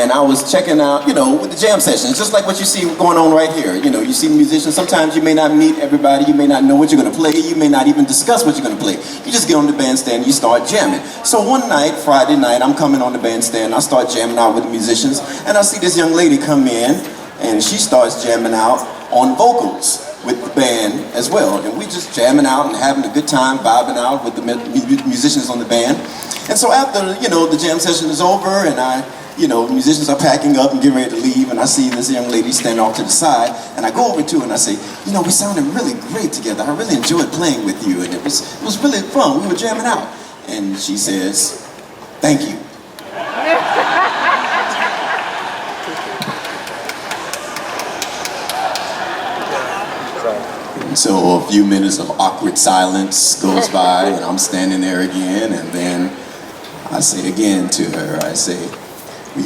and I was checking out, with the jam sessions, just like what you see going on right here. You see musicians, sometimes you may not meet everybody, you may not know what you're gonna play, you may not even discuss what you're gonna play. You just get on the bandstand and you start jamming. So one night, Friday night, I'm coming on the bandstand, I start jamming out with the musicians, and I see this young lady come in, and she starts jamming out on vocals with the band as well. And we just jamming out and having a good time, vibing out with the musicians on the band. And so after, the jam session is over and the musicians are packing up and getting ready to leave, and I see this young lady stand off to the side, and I go over to her and I say, we sounded really great together. I really enjoyed playing with you, and it was really fun. We were jamming out. And she says, thank you. So a few minutes of awkward silence goes by, and I'm standing there again, and then I say again to her, I say, I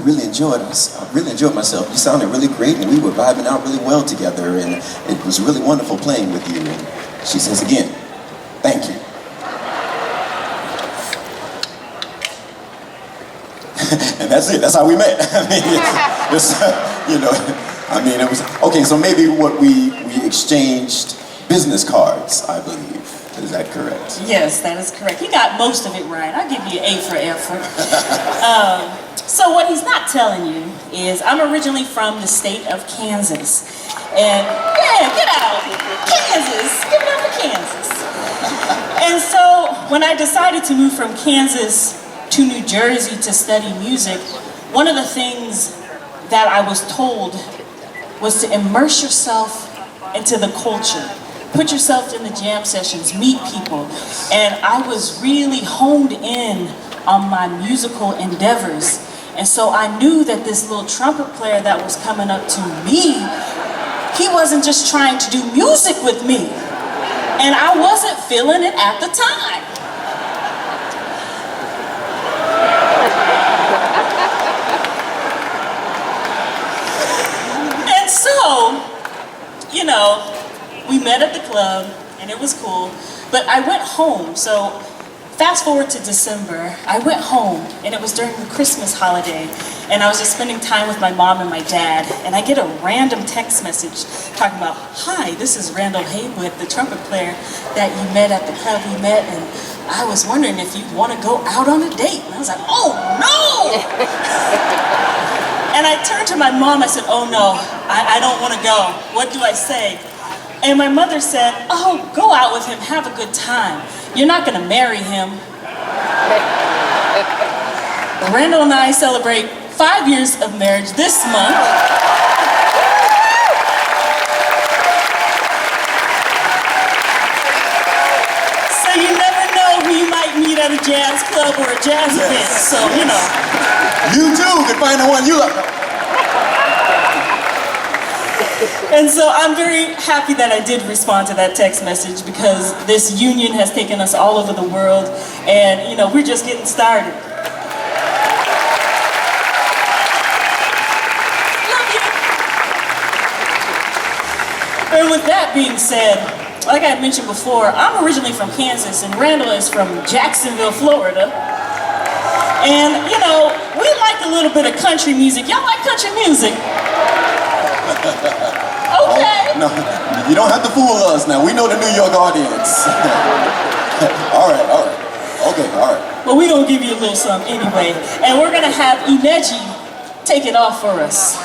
really enjoyed myself. You sounded really great, and we were vibing out really well together, and it was really wonderful playing with you. And she says again, thank you. And that's it. That's how we met. It was okay. So maybe what we exchanged business cards, I believe. Is that correct? Yes, that is correct. He got most of it right. I'll give you an A for effort. So what he's not telling you is I'm originally from the state of Kansas. And get out. Kansas. Give it up for Kansas. And so when I decided to move from Kansas to New Jersey to study music, one of the things that I was told was to immerse yourself into the culture. Put yourself in the jam sessions, meet people. And I was really honed in on my musical endeavors. And so I knew that this little trumpet player that was coming up to me, he wasn't just trying to do music with me. And I wasn't feeling it at the time. And so, we met at the club, and it was cool, but I went home. So fast forward to December, I went home, and it was during the Christmas holiday, and I was just spending time with my mom and my dad, and I get a random text message talking about, hi, this is Randall Haywood, the trumpet player that you met at the club we met, and I was wondering if you'd want to go out on a date. And I was like, oh no! And I turned to my mom, I said, oh no, I don't want to go. What do I say? And my mother said, oh, go out with him, have a good time. You're not gonna marry him. Randall and I celebrate 5 years of marriage this month. So you never know who you might meet at a jazz club or a jazz event, so You too can find the one you love. And so I'm very happy that I did respond to that text message, because this union has taken us all over the world, and we're just getting started. Love you. And with that being said, like I mentioned before, I'm originally from Kansas, and Randall is from Jacksonville, Florida. And we like a little bit of country music. Y'all like country music? Okay. Oh, no, you don't have to fool us now. We know the New York audience. All right. Okay, all right. Well, we're going to give you a little something anyway. And we're going to have Ineji take it off for us.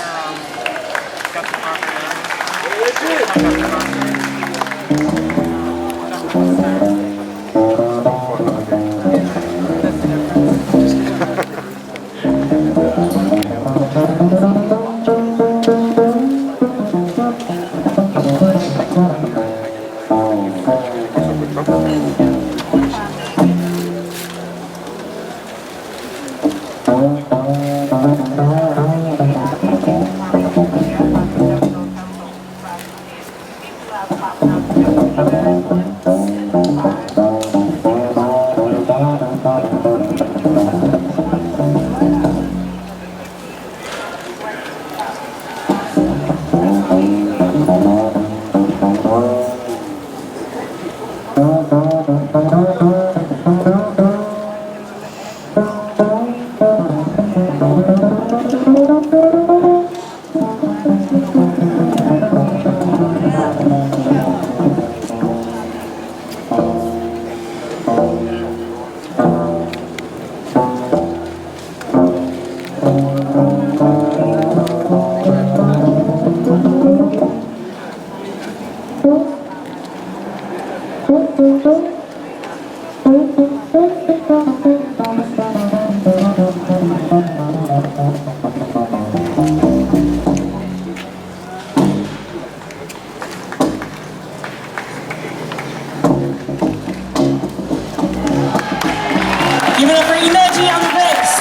Give it up for Energy on the bass.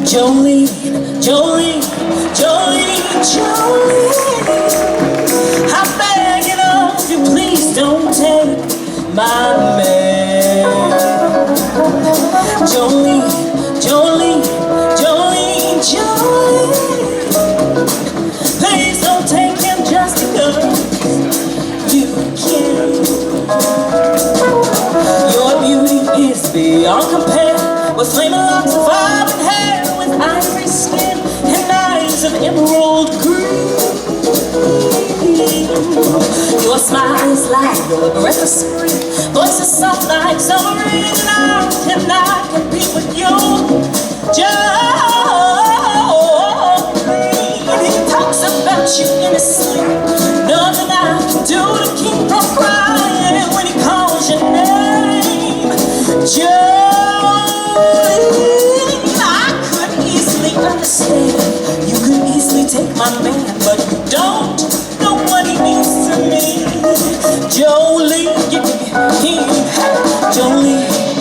Jolene, Jolene, Jolene, Jolene, I'm begging of you, please don't take my man. Jolene, Jolene, Jolene, Jolene, please don't take him just because you can. Your beauty is beyond compare with flaming locks of vibrant hair, ivory skin and eyes of emerald green. Your smile is like your breath of spring, voice is soft like summer rain, and I cannot compete with you. Jolene, he talks about you in his sleep. Nothing I can do to keep from crying when he calls your name. Jolene, understand, you could easily take my man, but you don't know what he means to me. Jolene, Jolene.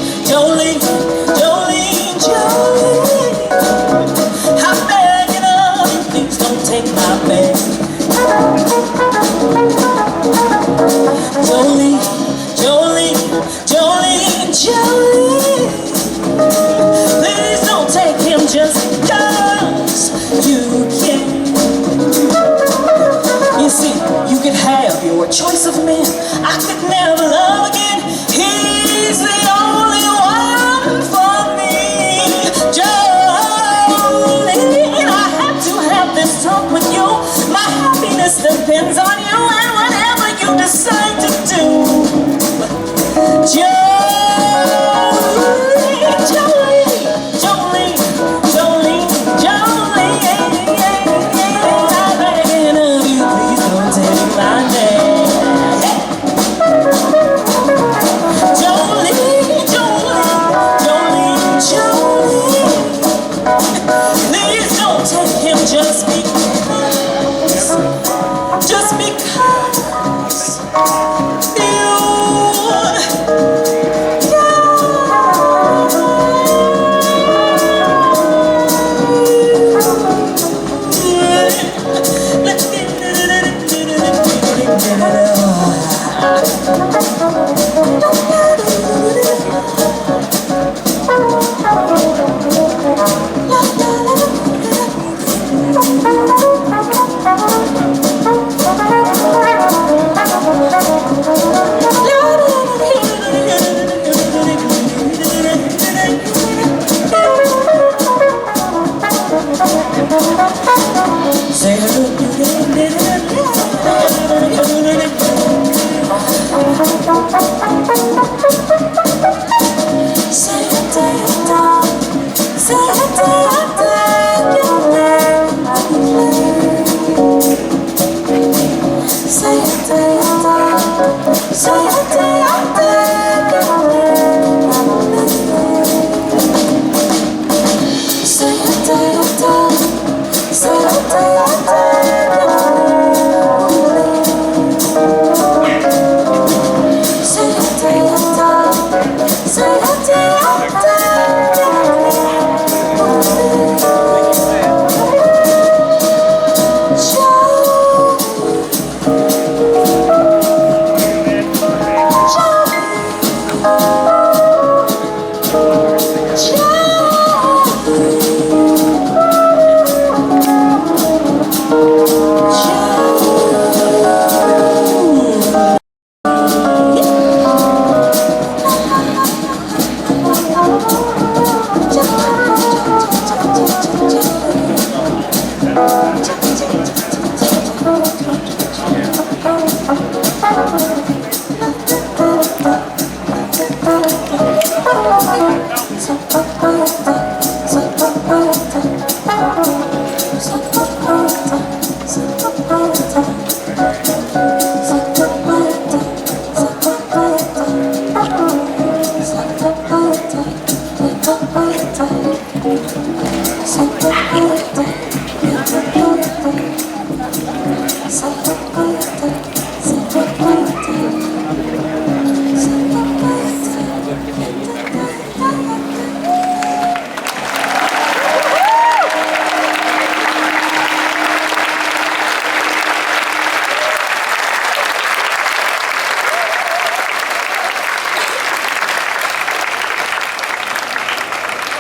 So